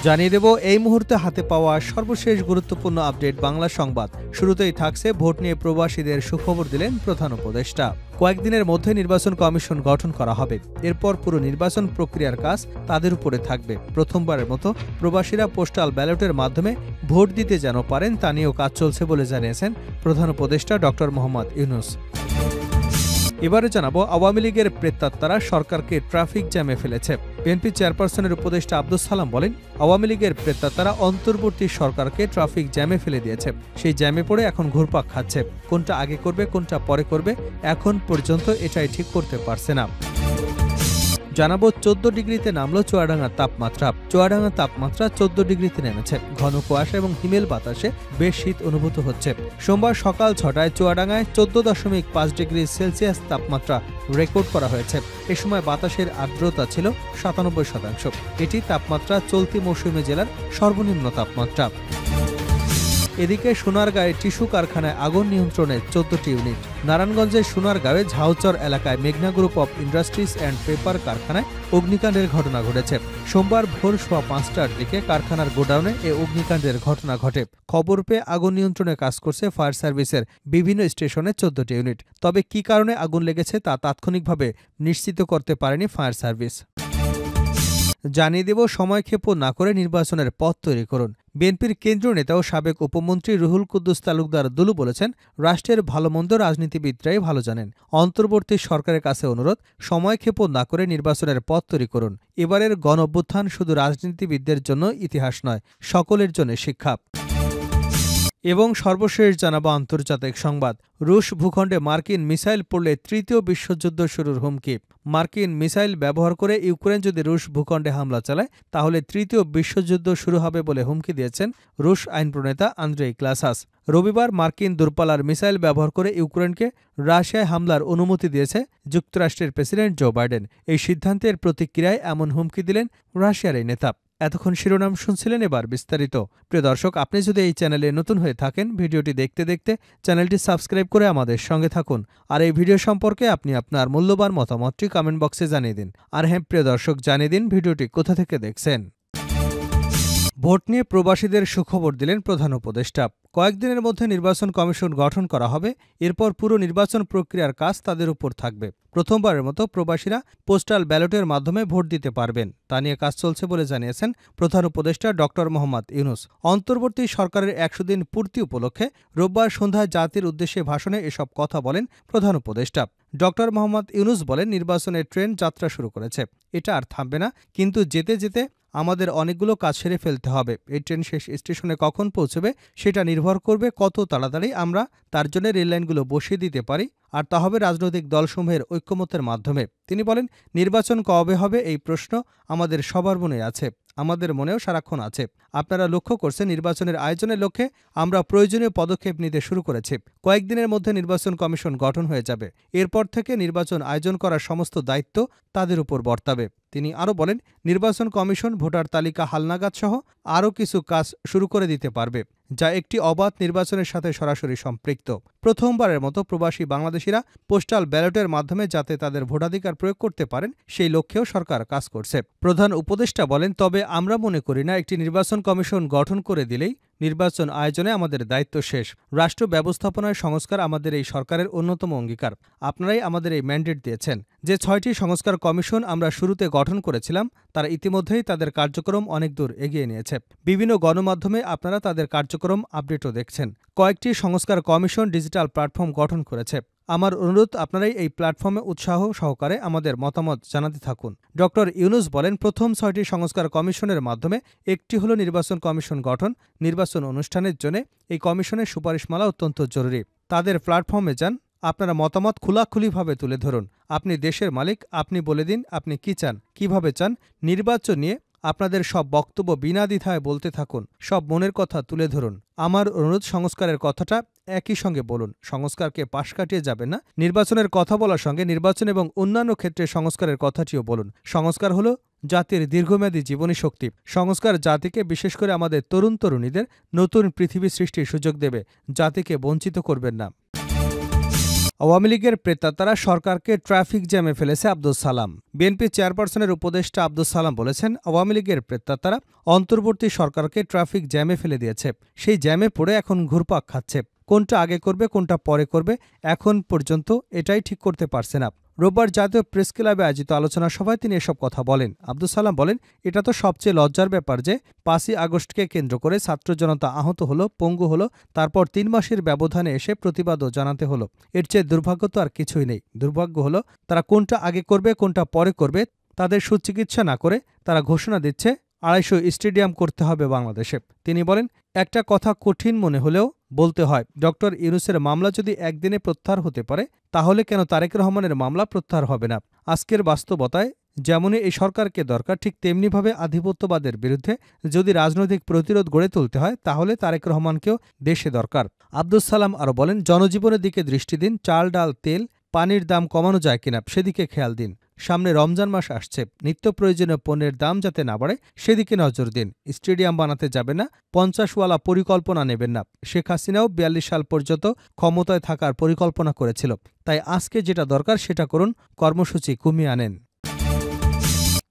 জানিয়ে দেব এই মুহূর্তে হাতে পাওয়া সর্বশেষ গুরুত্বপূর্ণ আপডেট বাংলা সংবাদ। শুরুতেই থাকছে ভোট নিয়ে প্রবাসীদের সুখবর দিলেন প্রধান উপদেষ্টা। কয়েকদিনের মধ্যে নির্বাচন কমিশন গঠন করা হবে। এরপর পুরো নির্বাচন প্রক্রিয়ার কাজ তাদের উপরে থাকবে। প্রথমবারের মতো প্রবাসীরা পোস্টাল ব্যালটের মাধ্যমে ভোট দিতে যেন পারেন তা নিয়েও কাজ চলছে বলে জানিয়েছেন প্রধান উপদেষ্টা ডক্টর মোহাম্মদ ইউনূস। এবারে জানাবো আওয়ামী লীগের প্রেতাত্মারা সরকারকে ট্রাফিক জ্যামে ফেলেছে। বিএনপি চেয়ারপারসনের উপদেষ্টা আব্দুস সালাম বলেন, আওয়ামী লীগের প্রেতাত্মারা অন্তর্বর্তী সরকারকে ট্রাফিক জ্যামে ফেলে দিয়েছে। সেই জ্যামে পড়ে এখন ঘুরপাক খাচ্ছে। কোনটা আগে করবে কোনটা পরে করবে এখন পর্যন্ত এটাই ঠিক করতে পারছে না। জানাবো 14 ডিগ্রিতে নামলো চুয়াডাঙ্গার তাপমাত্রা। চুয়াডাঙ্গার তাপমাত্রা 14 ডিগ্রিতে নেমেছে। ঘন কুয়াশা এবং হিমেল বাতাসে বেশ শীত অনুভূত হচ্ছে। সোমবার সকাল 6টায় চুয়াডাঙ্গায় 14.5 ডিগ্রি সেলসিয়াস তাপমাত্রা রেকর্ড করা হয়েছে। এ সময় বাতাসের আর্দ্রতা ছিল 97%। এটি তাপমাত্রা চলতি মৌসুমে জেলার সর্বনিম্ন তাপমাত্রা। এদিকে সোনারগাঁয়ে টিস্যু কারখানায় আগুন নিয়ন্ত্রণে 14টি ইউনিট। নারায়ণগঞ্জের সোনারগাঁয়ে ঝাউচর এলাকায় মেঘনা group of industries and paper কারখানায় অগ্নিকাণ্ডের ঘটনা ঘটেছে। সোমবার ভোর 5:15টার দিকে কারখানার গোডাউনে এ অগ্নিকাণ্ডের ঘটনা ঘটে। খবর পেয়ে আগুন নিয়ন্ত্রণে কাজ করছে ফায়ার সার্ভিসের বিভিন্ন স্টেশনে 14টি ইউনিট। তবে কী কারণে আগুন লেগেছে তা তাৎক্ষণিকভাবে নিশ্চিত করতে পারেনি ফায়ার সার্ভিস। জানিয়ে দেব সময়ক্ষেপণ না করে নির্বাচনের পথ তৈরি করুন। বিএনপির কেন্দ্রীয় নেতা ও সাবেক উপমন্ত্রী রুহুল কুদ্দুস তালুকদার দুলু বলেছেন, রাষ্ট্রের ভালোমন্দ রাজনীতিবিদরাই ভালো জানেন। অন্তর্বর্তী সরকারের কাছে অনুরোধ, সময়ক্ষেপণ না করে নির্বাচনের পথ তৈরি করুন। এবারের গণঅভ্যুত্থান শুধু রাজনীতিবিদদের জন্য ইতিহাস নয়, সকলের জন্য শিক্ষা। এবং সর্বশেষ জানাবো আন্তর্জাতিক সংবাদ। রুশ ভূখণ্ডে মার্কিন মিসাইল পড়লে তৃতীয় বিশ্বযুদ্ধ শুরুর হুমকি। মার্কিন মিসাইল ব্যবহার করে ইউক্রেন যদি রুশ ভূখণ্ডে হামলা চালায় তাহলে তৃতীয় বিশ্বযুদ্ধ শুরু হবে বলে হুমকি দিয়েছেন রুশ আইন প্রণেতা আন্দ্রেই ক্লাসাস। রবিবার মার্কিন দূরপাল্লার মিসাইল ব্যবহার করে ইউক্রেনকে রাশিয়ায় হামলার অনুমতি দিয়েছে যুক্তরাষ্ট্রের প্রেসিডেন্ট জো বাইডেন। এই সিদ্ধান্তের প্রতিক্রিয়ায় এমন হুমকি দিলেন রাশিয়ার এই নেতা। এতক্ষণ শিরোনাম শুনছিলেন, এবার বিস্তারিত। প্রিয় দর্শক, আপনি যদি এই চ্যানেলে নতুন হয়ে থাকেন, ভিডিওটি দেখতে দেখতে চ্যানেলটি সাবস্ক্রাইব করে আমাদের সঙ্গে থাকুন। আর এই ভিডিও সম্পর্কে আপনি আপনার মূল্যবান মতামতটি কমেন্ট বক্সে জানিয়ে দিন। আর হ্যাঁ প্রিয় দর্শক, জানিয়ে দিন ভিডিওটি কোথা থেকে দেখছেন। ভোট নিয়ে প্রবাসীদের সুখবর দিলেন প্রধান উপদেষ্টা। কয়েকদিনের মধ্যে নির্বাচন কমিশন গঠন করা হবে। এরপর পুরো নির্বাচন প্রক্রিয়ার কাজ তাদের উপর থাকবে। প্রথমবারের মতো প্রবাসীরা পোস্টাল ব্যালটের মাধ্যমে ভোট দিতে পারবেন তা নিয়ে কাজ চলছে বলে জানিয়েছেন প্রধান উপদেষ্টা ডক্টর মোহাম্মদ ইউনূস। অন্তর্বর্তী সরকারের 100 দিন পূর্তি উপলক্ষে রোববার সন্ধ্যায় জাতির উদ্দেশ্যে ভাষণে এসব কথা বলেন প্রধান উপদেষ্টা। ডক্টর মোহাম্মদ ইউনূস বলেন, নির্বাচনের ট্রেন যাত্রা শুরু করেছে। এটা আর থামবে না, কিন্তু যেতে যেতে আমাদের অনেকগুলো কাজ সেরে ফেলতে হবে। এই ট্রেন শেষ স্টেশনে কখন পৌঁছবে সেটা নির্ভর করবে কত তাড়াতাড়ি আমরা তার জন্য রেললাইনগুলো বসিয়ে দিতে পারি, আর তা হবে রাজনৈতিক দলসমূহের ঐক্যমত্যের মাধ্যমে। তিনি বলেন, নির্বাচন কবে হবে এই প্রশ্ন আমাদের সবার মনে আছে, আমাদের মনেও সারাক্ষণ আছে। আপনারা লক্ষ্য করছেন, নির্বাচনের আয়োজনের লক্ষ্যে আমরা প্রয়োজনীয় পদক্ষেপ নিতে শুরু করেছি। কয়েকদিনের মধ্যে নির্বাচন কমিশন গঠন হয়ে যাবে। এরপর থেকে নির্বাচন আয়োজন করার সমস্ত দায়িত্ব তাদের উপর বর্তাবে। তিনি আরও বলেন, নির্বাচন কমিশন ভোটার তালিকা হালনাগাদ সহ আরও কিছু কাজ শুরু করে দিতে পারবে, যা একটি অবাধ নির্বাচনের সাথে সরাসরি সম্পৃক্ত। প্রথমবারের মতো প্রবাসী বাংলাদেশিরা পোস্টাল ব্যালটের মাধ্যমে যাতে তাদের ভোটাধিকার প্রয়োগ করতে পারেন সেই লক্ষ্যেও সরকার কাজ করছে। প্রধান উপদেষ্টা বলেন, তবে আমরা মনে করি না একটি নির্বাচন কমিশন গঠন করে দিলেই নির্বাচন আয়োজনে আমাদের দায়িত্ব শেষ। রাষ্ট্র ব্যবস্থাপনায় সংস্কার আমাদের এই সরকারের অন্যতম অঙ্গীকার। আপনারাই আমাদের এই ম্যান্ডেট দিয়েছেন। যে 6টি সংস্কার কমিশন আমরা শুরুতে গঠন করেছিলাম তারা ইতিমধ্যেই তাদের কার্যক্রম অনেক দূর এগিয়ে নিয়েছে। বিভিন্ন গণমাধ্যমে আপনারা তাদের কার্যক্রম আপডেটও দেখছেন। কয়েকটি সংস্কার কমিশন ডিজিটাল প্ল্যাটফর্ম গঠন করেছে। আমার অনুরোধ, আপনারাই এই প্ল্যাটফর্মে উৎসাহ সহকারে আমাদের মতামত জানাতে থাকুন। ডক্টর ইউনূস বলেন, প্রথম 6টি সংস্কার কমিশনের মাধ্যমে একটি হলো নির্বাচন কমিশন গঠন। নির্বাচন অনুষ্ঠানের জন্য এই কমিশনের সুপারিশমালা অত্যন্ত জরুরি। তাদের প্ল্যাটফর্মে যান, আপনারা মতামত খোলাখুলিভাবে তুলে ধরুন। আপনি দেশের মালিক, আপনি বলে দিন আপনি কি চান, কিভাবে চান। নির্বাচন নিয়ে আপনাদের সব বক্তব্য বিনা দ্বিধায় বলতে থাকুন, সব মনের কথা তুলে ধরুন। আমার অনুরোধ, সংস্কারের কথাটা একই সঙ্গে বলুন, সংস্কারকে পাশ কাটিয়ে যাবেন না। নির্বাচনের কথা বলার সঙ্গে নির্বাচন এবং অন্যান্য ক্ষেত্রে সংস্কারের কথাটিও বলুন। সংস্কার হলো জাতির দীর্ঘমেয়াদী জীবনী শক্তি। সংস্কার জাতিকে, বিশেষ করে আমাদের তরুণ তরুণীদের নতুন পৃথিবী সৃষ্টির সুযোগ দেবে। জাতিকে বঞ্চিত করবেন না। আওয়ামী লীগের প্রেতাত্মারা সরকারকে ট্রাফিক জ্যামে ফেলেছে আব্দুস সালাম। বিএনপি চেয়ারপারসনের উপদেষ্টা আব্দুস সালাম বলেছেন, আওয়ামী লীগের প্রেতাত্মারা অন্তর্বর্তী সরকারকে ট্রাফিক জ্যামে ফেলে দিয়েছে। সেই জ্যামে পড়ে এখন ঘুরপাক খাচ্ছে। কোনটা আগে করবে, কোনটা পরে করবে, এখন পর্যন্ত এটাই ঠিক করতে পারছে না। রোববার জাতীয় প্রেস ক্লাবে আয়োজিত আলোচনা সভায় তিনি এসব কথা বলেন। আব্দুস সালাম বলেন, এটা তো সবচেয়ে লজ্জার ব্যাপার যে ৫ই আগস্টকে কেন্দ্র করে ছাত্র জনতা আহত হলো, পঙ্গু হলো, তারপর ৩ মাসের ব্যবধানে এসে প্রতিবাদও জানাতে হলো। এর চেয়ে দুর্ভাগ্য তো আর কিছুই নেই। দুর্ভাগ্য হলো তারা কোনটা আগে করবে, কোনটা পরে করবে তাদের সুচিকিৎসা না করে তারা ঘোষণা দিচ্ছে ২৫০ স্টেডিয়াম করতে হবে বাংলাদেশে। তিনি বলেন, একটা কথা কঠিন মনে হলেও বলতে হয়, ডক্টর ইউনূসের মামলা যদি একদিনে প্রত্যাহার হতে পারে তাহলে কেন তারেক রহমানের মামলা প্রত্যাহার হবে না? আজকের বাস্তবতায় যেমনই এই সরকারকে দরকার, ঠিক তেমনিভাবে আধিপত্যবাদের বিরুদ্ধে যদি রাজনৈতিক প্রতিরোধ গড়ে তুলতে হয় তাহলে তারেক রহমানকেও দেশে দরকার। আব্দুস সালাম আরও বলেন, জনজীবনের দিকে দৃষ্টি দিন। চাল, ডাল, তেল, পানির দাম কমানো যায় কিনা সেদিকে খেয়াল দিন। সামনে রমজান মাস আসছে, নিত্য প্রয়োজনীয় পণ্যের দাম যাতে না বাড়ে সেদিকে নজর দিন। স্টেডিয়াম বানাতে যাবেন না, ৫০ওয়ালা পরিকল্পনা নেবেন না। শেখ হাসিনাও ৪২ সাল পর্যন্ত ক্ষমতায় থাকার পরিকল্পনা করেছিল। তাই আজকে যেটা দরকার সেটা করুন, কর্মসূচি কমিয়ে আনেন।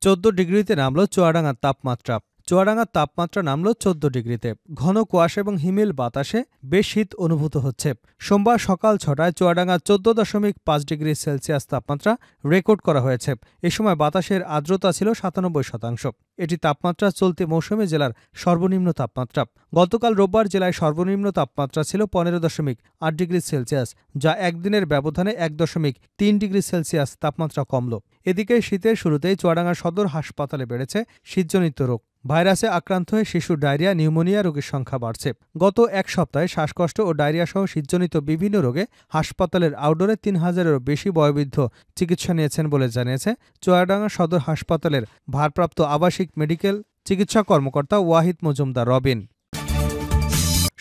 ১৪ ডিগ্রিতে নামল চুয়াডাঙ্গার তাপমাত্রা। চুয়াডাঙ্গার তাপমাত্রা নামল ১৪ ডিগ্রিতে। ঘন কুয়াশা এবং হিমেল বাতাসে বেশ শীত অনুভূত হচ্ছে। সোমবার সকাল ৬টায় চুয়াডাঙ্গার ১৪.৫ ডিগ্রি সেলসিয়াস তাপমাত্রা রেকর্ড করা হয়েছে। এ সময় বাতাসের আর্দ্রতা ছিল ৯৭%। এটি তাপমাত্রা চলতি মৌসুমে জেলার সর্বনিম্ন তাপমাত্রা। গতকাল রোববার জেলায় সর্বনিম্ন তাপমাত্রা ছিল ১৫.৮ ডিগ্রি সেলসিয়াস, যা একদিনের ব্যবধানে ১.৩ ডিগ্রি সেলসিয়াস তাপমাত্রা কমল। এদিকে শীতের শুরুতেই চুয়াডাঙ্গা সদর হাসপাতালে বেড়েছে শীতজনিত রোগ। ভাইরাসে আক্রান্ত হয়ে শিশুর ডায়রিয়া, নিউমোনিয়া রোগীর সংখ্যা বাড়ছে। গত এক সপ্তাহে শ্বাসকষ্ট ও ডায়রিয়াসহ শীতজনিত বিভিন্ন রোগে হাসপাতালের আউটডোরে ৩,০০০-এরও বেশি বয়োবৃদ্ধ চিকিৎসা নিয়েছেন বলে জানিয়েছে চুয়াডাঙ্গা সদর হাসপাতালের ভারপ্রাপ্ত আবাসিক মেডিকেল চিকিৎসা কর্মকর্তা ওয়াহিদ মজুমদার রবিন।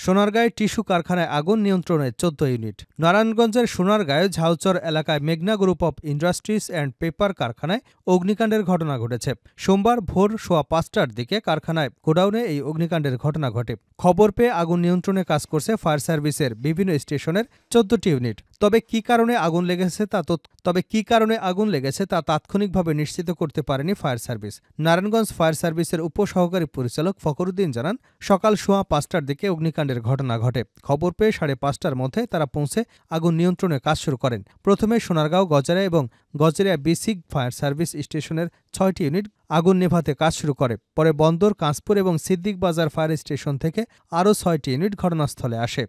সোনারগাঁয়ে টিস্যু কারখানায় আগুন, নিয়ন্ত্রণে ১৪ ইউনিট। নারায়ণগঞ্জের সোনারগাঁয়ে ঝাউচর এলাকায় মেঘনা group of industries and paper কারখানায় অগ্নিকাণ্ডের ঘটনা ঘটেছে। সোমবার ভোর ৫:১৫টার দিকে কারখানায় গোডাউনে এই অগ্নিকাণ্ডের ঘটনা ঘটে। খবর পেয়ে আগুন নিয়ন্ত্রণে কাজ করছে ফায়ার সার্ভিসের বিভিন্ন স্টেশনের ১৪টি ইউনিট। তবে কি কারণে আগুন লেগেছে তা তাৎক্ষণিকভাবে নিশ্চিত করতে পারেনি ফায়ার সার্ভিস। নারায়ণগঞ্জ ফায়ার সার্ভিসের উপসহকারী পরিচালক ফখরুদ্দিন জানান, সকাল ৫:১৫টার দিকে অগ্নিকাণ্ডের ঘটনা ঘটে। খবর পেয়ে ৫:৩০টার মধ্যে তারা পৌঁছে আগুন নিয়ন্ত্রণে কাজ শুরু করেন। প্রথমে সোনারগাঁও, গজারিয়া এবং গজারিয়া বেসিক ফায়ার সার্ভিস স্টেশনের ৬টি ইউনিট আগুন নেভাতে কাজ শুরু করে। পরে বন্দর, কাঁচপুর এবং সিদ্দিক বাজার ফায়ার স্টেশন থেকে আরও ৬টি ইউনিট ঘটনাস্থলে আসে।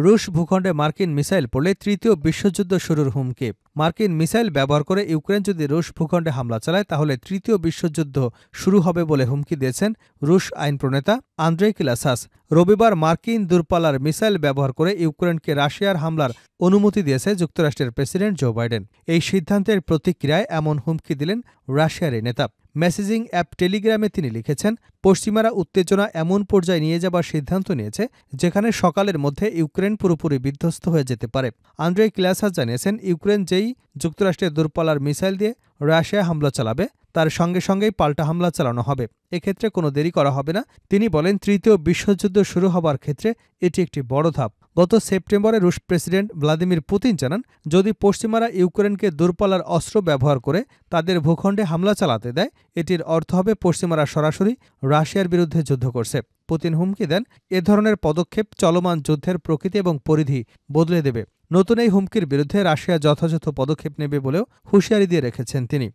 রুশ ভূখণ্ডে মার্কিন মিসাইল পড়লে তৃতীয় বিশ্বযুদ্ধ শুরুর হুমকি। মার্কিন মিসাইল ব্যবহার করে ইউক্রেন যদি রুশ ভূখণ্ডে হামলা চালায় তাহলে তৃতীয় বিশ্বযুদ্ধ শুরু হবে বলে হুমকি দিয়েছেন রুশ আইন প্রণেতা আন্দ্রেই কিলাসাস। রবিবার মার্কিন দূরপাল্লার মিসাইল ব্যবহার করে ইউক্রেনকে রাশিয়ার হামলার অনুমতি দিয়েছে যুক্তরাষ্ট্রের প্রেসিডেন্ট জো বাইডেন। এই সিদ্ধান্তের প্রতিক্রিয়ায় এমন হুমকি দিলেন রাশিয়ার এই নেতা। মেসেজিং অ্যাপ টেলিগ্রামে তিনি লিখেছেন, পশ্চিমারা উত্তেজনা এমন পর্যায়ে নিয়ে যাবার সিদ্ধান্ত নিয়েছে যেখানে সকালের মধ্যে ইউক্রেন পুরোপুরি বিধ্বস্ত হয়ে যেতে পারে। আন্দ্রেই কিলাসাস জানিয়েছেন, ইউক্রেন যেই যুক্তরাষ্ট্রের দূরপাল্লার মিসাইল দিয়ে রাশিয়ায় হামলা চালাবে তার সঙ্গে সঙ্গেই পাল্টা হামলা চালানো হবে। এক্ষেত্রে কোনো দেরি করা হবে না। তিনি বলেন, তৃতীয় বিশ্বযুদ্ধ শুরু হবার ক্ষেত্রে এটি একটি বড় ধাপ। গত সেপ্টেম্বরে রুশ প্রেসিডেন্ট ভ্লাদিমির পুতিন জানান, যদি পশ্চিমারা ইউক্রেনকে দূরপাল্লার অস্ত্র ব্যবহার করে তাদের ভূখণ্ডে হামলা চালাতে দেয়, এটির অর্থ হবে পশ্চিমারা সরাসরি রাশিয়ার বিরুদ্ধে যুদ্ধ করছে। পুতিন হুমকি দেন, এ ধরনের পদক্ষেপ চলমান যুদ্ধের প্রকৃতি এবং পরিধি বদলে দেবে। নতুন এই হুমকির বিরুদ্ধে রাশিয়া যথাযথ পদক্ষেপ নেবে বলেও হুঁশিয়ারি দিয়ে রেখেছেন তিনি।